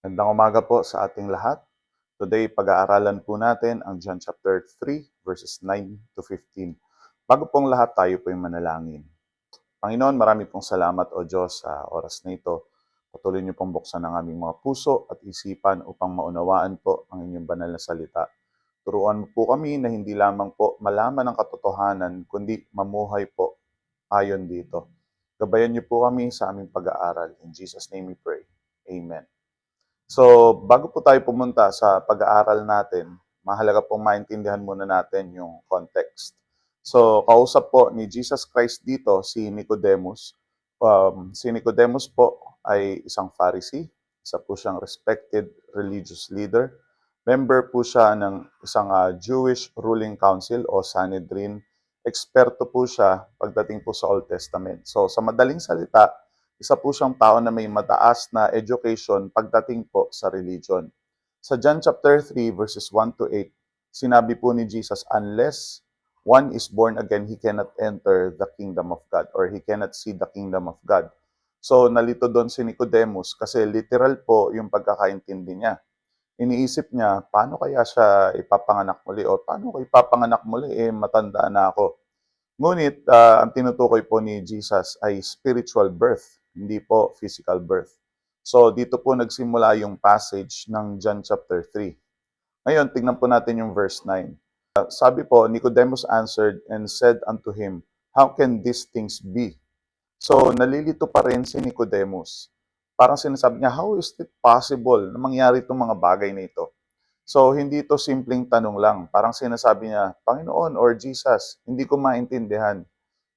Magandang umaga po sa ating lahat. Today, pag-aaralan po natin ang John chapter 3, verses 9 to 15. Bago pong lahat, tayo po yung manalangin. Panginoon, marami pong salamat o Diyos sa oras na ito. Patuloy niyo pong buksan ang aming mga puso at isipan upang maunawaan po ang inyong banal na salita. Turuan mo po kami na hindi lamang po malaman ang katotohanan, kundi mamuhay po ayon dito. Gabayan niyo po kami sa aming pag-aaral. In Jesus' name we pray. Amen. So, bago po tayo pumunta sa pag-aaral natin, mahalaga pong maintindihan muna natin yung context. So, kausap po ni Jesus Christ dito si Nicodemus. Si Nicodemus po ay isang Pharisee, isa po siyang respected religious leader. Member po siya ng isang Jewish ruling council o Sanhedrin. Eksperto po siya pagdating po sa Old Testament. So, sa madaling salita, isa po siyang tao na may mataas na education pagdating po sa religion. Sa John chapter 3 verses 1 to 8, sinabi po ni Jesus, unless one is born again, he cannot enter the kingdom of God or he cannot see the kingdom of God. So nalito doon si Nicodemus kasi literal po yung pagkakaintindi niya. Iniisip niya, paano kaya siya ipapanganak muli o paano ko ipapanganak muli matanda na ako. Ngunit ang tinutukoy po ni Jesus ay spiritual birth, hindi po physical birth. So dito po nagsimula yung passage ng John chapter 3. Ngayon, tignan po natin yung verse 9. Sabi po, Nicodemus answered and said unto him, how can these things be? So nalilito pa rin si Nicodemus. Parang sinasabi niya, how is it possible na mangyari itong mga bagay na ito? So, hindi ito simpleng tanong lang. Parang sinasabi niya, Panginoon or Jesus, hindi ko maintindihan.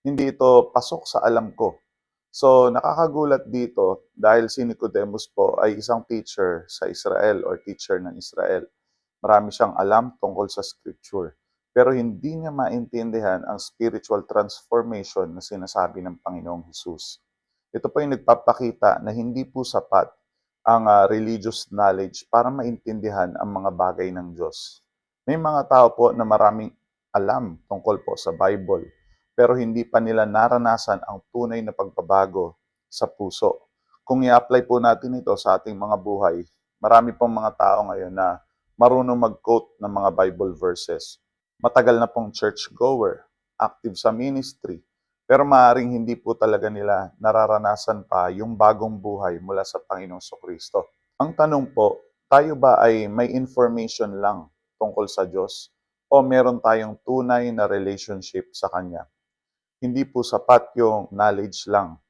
Hindi ito pasok sa alam ko. So, nakakagulat dito dahil si Nicodemus po ay isang teacher sa Israel or teacher ng Israel. Marami siyang alam tungkol sa scripture. Pero hindi niya maintindihan ang spiritual transformation na sinasabi ng Panginoong Hesus. Ito po yung nagpapakita na hindi po sapat ang religious knowledge para maintindihan ang mga bagay ng Diyos. May mga tao po na maraming alam tungkol po sa Bible, pero hindi pa nila naranasan ang tunay na pagbabago sa puso. Kung i-apply po natin ito sa ating mga buhay, marami pong mga tao ngayon na marunong mag-quote ng mga Bible verses. Matagal na pong churchgoer, active sa ministry, pero maaaring hindi po talaga nila nararanasan pa yung bagong buhay mula sa Panginoong Kristo. Ang tanong po, tayo ba ay may information lang tungkol sa Diyos o meron tayong tunay na relationship sa Kanya? Hindi po sapat yung knowledge lang.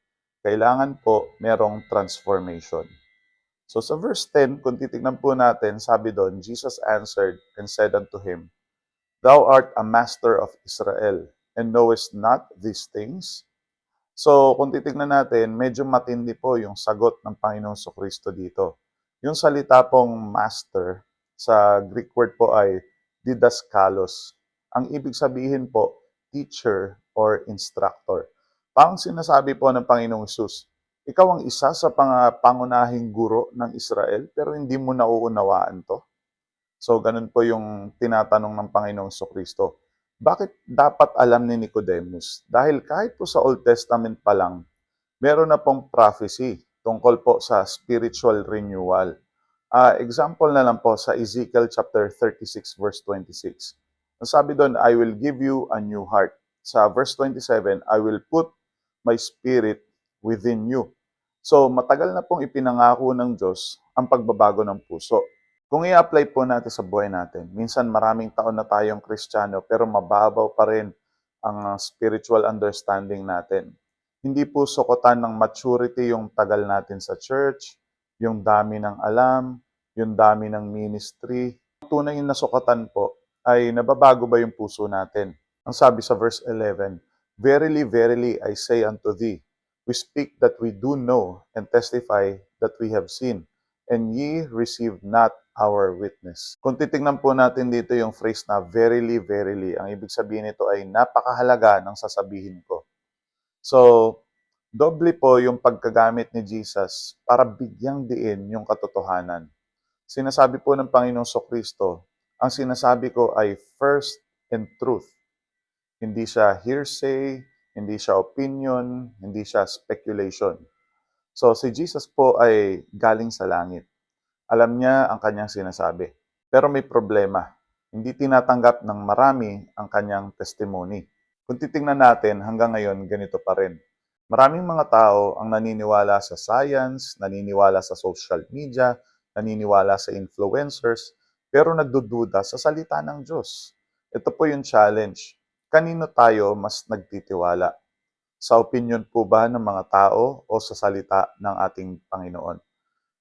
Kailangan po merong transformation. So sa verse 10, kung titignan po natin, sabi doon, Jesus answered and said unto him, Thou art a master of Israel, and knowest not these things? So, kung titignan natin, medyo matindi po yung sagot ng Panginoong Kristo dito. Yung salita pong master, sa Greek word po ay didaskalos. Ang ibig sabihin po, teacher or instructor. Parang sinasabi po ng Panginoong Hesus, ikaw ang isa sa pangunahing guro ng Israel, pero hindi mo nauunawaan to. So, ganun po yung tinatanong ng Panginoong Kristo. Bakit dapat alam ni Nicodemus? Dahil kahit po sa Old Testament pa lang, meron na pong prophecy tungkol po sa spiritual renewal. Example na lang po sa Ezekiel chapter 36 verse 26. Ang sabi doon, I will give you a new heart. Sa verse 27, I will put my spirit within you. So, matagal na pong ipinangako ng Diyos ang pagbabago ng puso. Kung i-apply po natin sa buhay natin, minsan maraming taon na tayong Kristiyano pero mababaw pa rin ang spiritual understanding natin. Hindi po sukutan ng maturity yung tagal natin sa church, yung dami ng alam, yung dami ng ministry. Ang tunay na sukatan po ay nababago ba yung puso natin. Ang sabi sa verse 11, Verily, verily, I say unto thee, we speak that we do know and testify that we have seen, and ye receive not our witness. Kung titignan po natin dito yung phrase na verily, verily, ang ibig sabihin nito ay napakahalaga ng sasabihin ko. So, doble po yung pagkagamit ni Jesus para bigyang diin yung katotohanan. Sinasabi po ng Panginoong Kristo, ang sinasabi ko ay first and truth. Hindi siya hearsay, hindi siya opinion, hindi siya speculation. So, si Jesus po ay galing sa langit. Alam niya ang kanyang sinasabi. Pero may problema. Hindi tinatanggap ng marami ang kanyang testimony. Kung titingnan natin, hanggang ngayon, ganito pa rin. Maraming mga tao ang naniniwala sa science, naniniwala sa social media, naniniwala sa influencers, pero nagdududa sa salita ng Diyos. Ito po yung challenge. Kanino tayo mas nagtitiwala? Sa opinion po ba ng mga tao o sa salita ng ating Panginoon?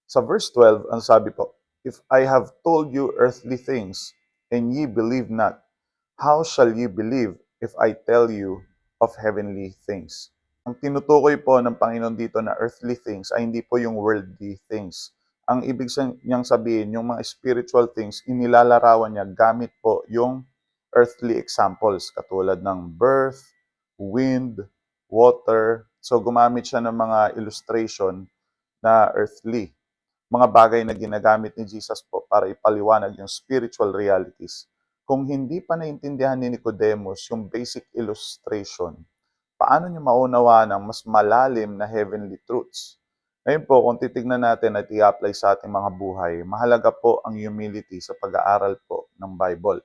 Sa verse 12, ang sabi po, "If I have told you earthly things, and ye believe not, how shall ye believe if I tell you of heavenly things?" Ang tinutukoy po ng Panginoon dito na earthly things ay hindi po yung worldly things. Ang ibig niyang sabihin, yung mga spiritual things, inilalarawan niya gamit po yung earthly examples, katulad ng birth, wind, water. So gumamit siya ng mga illustration na earthly. Mga bagay na ginagamit ni Jesus po para ipaliwanag yung spiritual realities. Kung hindi pa naintindihan ni Nicodemus yung basic illustration, paano niyo maunawaan ang mas malalim na heavenly truths? Ngayon po, kung titignan natin at i-apply sa ating mga buhay, mahalaga po ang humility sa pag-aaral po ng Bible.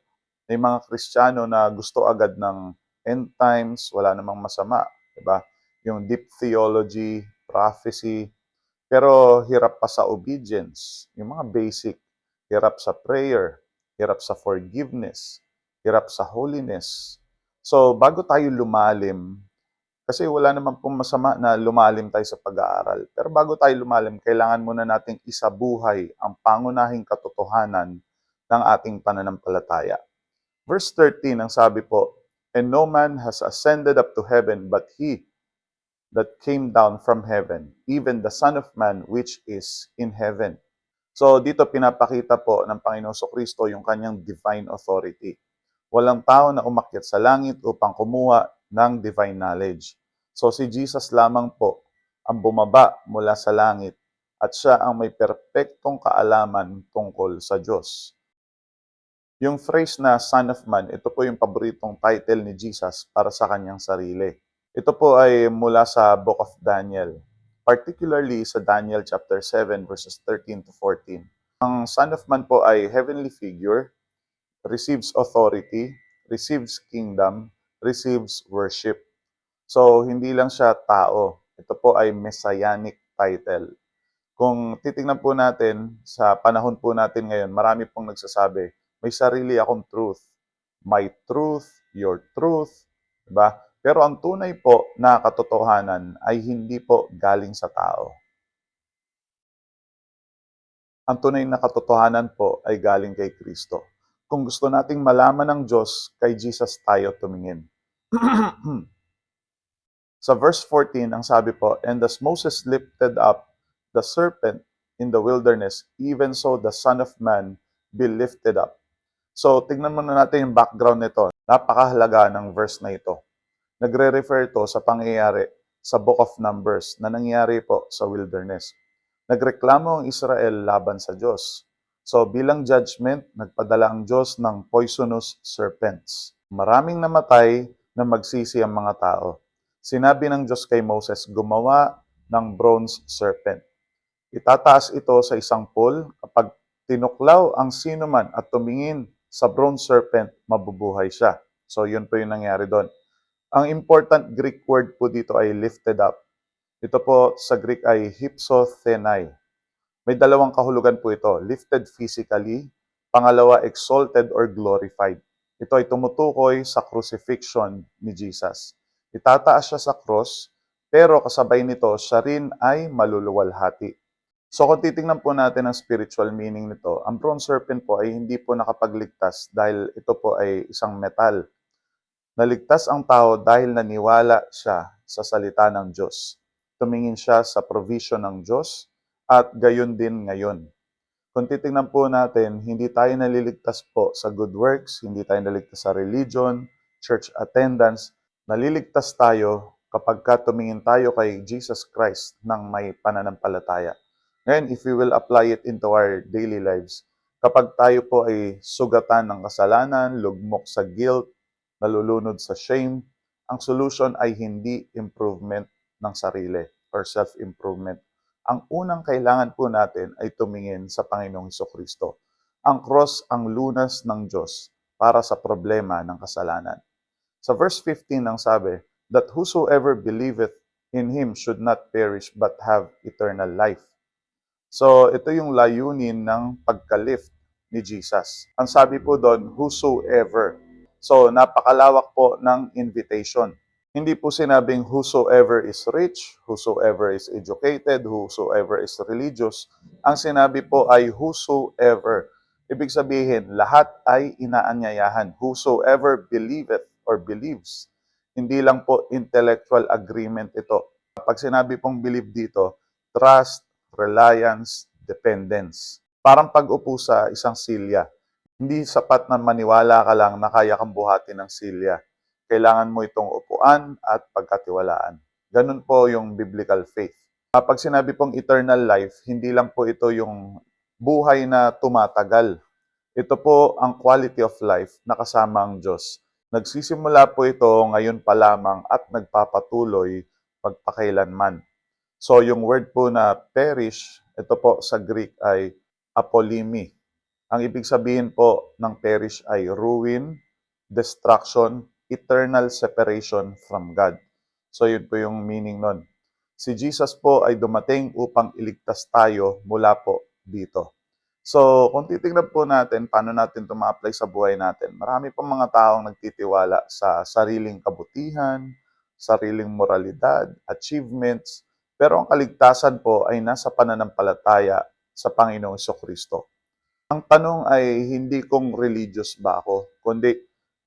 May mga Kristiyano na gusto agad ng end times, wala namang masama, di ba? Yung deep theology, prophecy, pero hirap pa sa obedience, yung mga basic, hirap sa prayer, hirap sa forgiveness, hirap sa holiness. So, bago tayo lumalim, kasi wala naman pong masama na lumalim tayo sa pag-aaral. Pero bago tayo lumalim, kailangan muna nating isabuhay ang pangunahing katotohanan ng ating pananampalataya. Verse 13, ang sabi po, "And no man has ascended up to heaven but he that came down from heaven, even the Son of Man which is in heaven." So dito pinapakita po ng Panginoon Kristo yung kanyang divine authority. Walang tao na umakyat sa langit upang kumuha ng divine knowledge. So si Jesus lamang po ang bumaba mula sa langit at siya ang may perpektong kaalaman tungkol sa Diyos. Yung phrase na Son of Man, ito po yung paboritong title ni Jesus para sa kanyang sarili. Ito po ay mula sa Book of Daniel, particularly sa Daniel chapter 7 verses 13 to 14. Ang Son of Man po ay heavenly figure, receives authority, receives kingdom, receives worship. So, hindi lang siya tao. Ito po ay messianic title. Kung titingnan po natin sa panahon po natin ngayon, marami pong nagsasabi, may sarili akong truth. My truth, your truth, diba? Pero ang tunay po na katotohanan ay hindi po galing sa tao. Ang tunay na katotohanan po ay galing kay Kristo. Kung gusto nating malaman ng Diyos, kay Jesus tayo tumingin. Sa verse 14, ang sabi po, "And as Moses lifted up the serpent in the wilderness, even so the Son of Man be lifted up." So, tignan muna natin yung background nito. Napakahalaga ng verse na ito. Nagre-refer to sa pangyayari sa Book of Numbers na nangyari po sa wilderness. Nagreklamo ang Israel laban sa Diyos. So, bilang judgment, nagpadala ang Diyos ng poisonous serpents. Maraming namatay na magsisi ang mga tao. Sinabi ng Diyos kay Moses, gumawa ng bronze serpent. Itataas ito sa isang pool. Kapag tinuklaw ang sinuman at tumingin sa bronze serpent, mabubuhay siya. So, yun po yung nangyari doon. Ang important Greek word po dito ay lifted up. Ito po sa Greek ay hypsothenai. May dalawang kahulugan po ito. Lifted physically, pangalawa, exalted or glorified. Ito ay tumutukoy sa crucifixion ni Jesus. Itataas siya sa cross, pero kasabay nito, siya rin ay maluluwalhati. So kung titingnan po natin ang spiritual meaning nito, ang bronze serpent po ay hindi po nakapagligtas dahil ito po ay isang metal. Naligtas ang tao dahil naniwala siya sa salita ng Diyos. Tumingin siya sa provision ng Diyos at gayon din ngayon. Kung titingnan po natin, hindi tayo naliligtas po sa good works, hindi tayo naliligtas sa religion, church attendance. Naliligtas tayo kapag tumingin tayo kay Jesus Christ ng may pananampalataya. Ngayon, if we will apply it into our daily lives, kapag tayo po ay sugatan ng kasalanan, lugmok sa guilt, nalulunod sa shame, ang solution ay hindi improvement ng sarili or self-improvement. ang unang kailangan po natin ay tumingin sa Panginoong Hesukristo. Ang cross ang lunas ng Diyos para sa problema ng kasalanan. Sa verse 15 ang sabi, that whosoever believeth in Him should not perish but have eternal life. So, ito yung layunin ng pagka-lift ni Jesus. Ang sabi po doon, whosoever. So, napakalawak po ng invitation. Hindi po sinabing whosoever is rich, whosoever is educated, whosoever is religious. Ang sinabi po ay whosoever. Ibig sabihin, lahat ay inaanyayahan. Whosoever believeth or believes. Hindi lang po intellectual agreement ito. Pag sinabi pong believe dito, trust, reliance, dependence. Parang pag-upo sa isang silya. Hindi sapat na maniwala ka lang na kaya kang buhatin ng silya. Kailangan mo itong upuan at pagkatiwalaan. Ganun po yung biblical faith. Pag sinabi pong eternal life, hindi lang po ito yung buhay na tumatagal. Ito po ang quality of life na kasama ang Diyos. Nagsisimula po ito ngayon pa lamang at nagpapatuloy magpakailanman. So yung word po na perish, ito po sa Greek ay apolimi. Ang ibig sabihin po ng perish ay ruin, destruction, eternal separation from God. So yun po yung meaning nun. Si Jesus po ay dumating upang iligtas tayo mula po dito. So, kung titingnan po natin, paano natin ito ma-apply sa buhay natin, marami pong mga taong nagtitiwala sa sariling kabutihan, sariling moralidad, achievements, pero ang kaligtasan po ay nasa pananampalataya sa Panginoong Jesucristo. Ang tanong ay hindi kung religious ba ako, kundi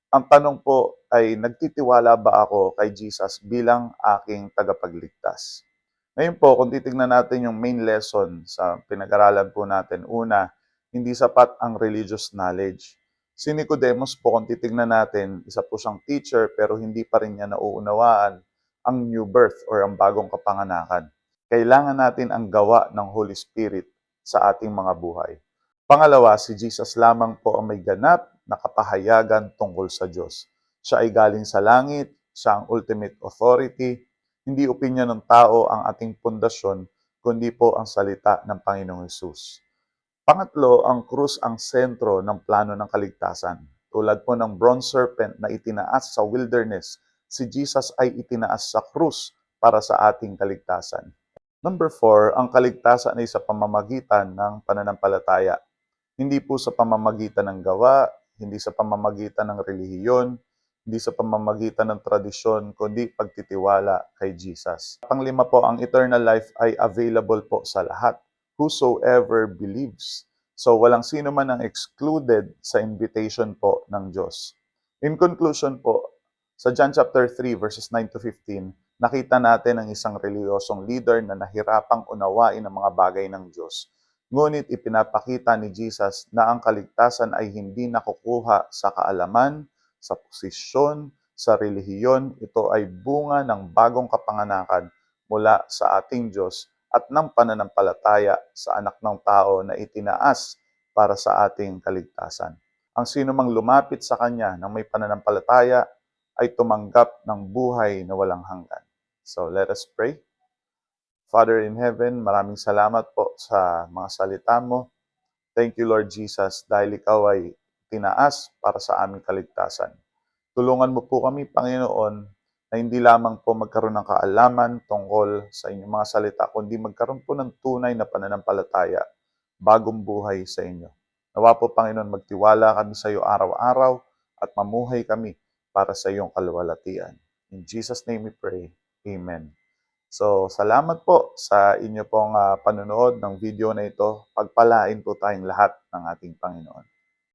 ang tanong po ay nagtitiwala ba ako kay Jesus bilang aking tagapagligtas. Ngayon po, kung titignan natin yung main lesson sa pinag-aralan po natin, una, hindi sapat ang religious knowledge. Si Nicodemus po, kung titignan natin, isa po siyang teacher pero hindi pa rin niya nauunawaan ang new birth or ang bagong kapanganakan. Kailangan natin ang gawa ng Holy Spirit sa ating mga buhay. Pangalawa, si Jesus lamang po ang may ganap na kapahayagan tungkol sa Diyos. Siya ay galing sa langit, siya ang ultimate authority, hindi opinyon ng tao ang ating pundasyon, kundi po ang salita ng Panginoong Hesus. Pangatlo, ang krus ang sentro ng plano ng kaligtasan. Tulad po ng bronze serpent na itinaas sa wilderness, si Jesus ay itinaas sa krus para sa ating kaligtasan. Number 4, ang kaligtasan ay sa pamamagitan ng pananampalataya. Hindi po sa pamamagitan ng gawa, hindi sa pamamagitan ng relihiyon, hindi sa pamamagitan ng tradisyon, kundi pagtitiwala kay Jesus. Panglima po, ang eternal life ay available po sa lahat. Whosoever believes. So walang sino man ang excluded sa invitation po ng Diyos. In conclusion po, sa John chapter 3 verses 9 to 15, nakita natin ang isang reliyosong leader na nahirapang unawain ang mga bagay ng Diyos. Ngunit ipinapakita ni Jesus na ang kaligtasan ay hindi nakukuha sa kaalaman, sa posisyon, sa relihiyon. Ito ay bunga ng bagong kapanganakan mula sa ating Diyos at ng pananampalataya sa anak ng tao na itinaas para sa ating kaligtasan. Ang sino mang lumapit sa Kanya ng may pananampalataya ay tumanggap ng buhay na walang hanggan. So let us pray. Father in heaven, maraming salamat po sa mga salita mo. Thank you, Lord Jesus, dahil ikaw ay tinaas para sa aming kaligtasan. Tulungan mo po kami, Panginoon, na hindi lamang po magkaroon ng kaalaman tungkol sa inyong mga salita, kundi magkaroon po ng tunay na pananampalataya, bagong buhay sa inyo. Nawa po, Panginoon, magtiwala kami sa iyo araw-araw at mamuhay kami para sa iyong kalwalatian. In Jesus' name we pray. Amen. So, salamat po sa inyo pong panonood ng video na ito. Pagpalain po tayong lahat ng ating Panginoon.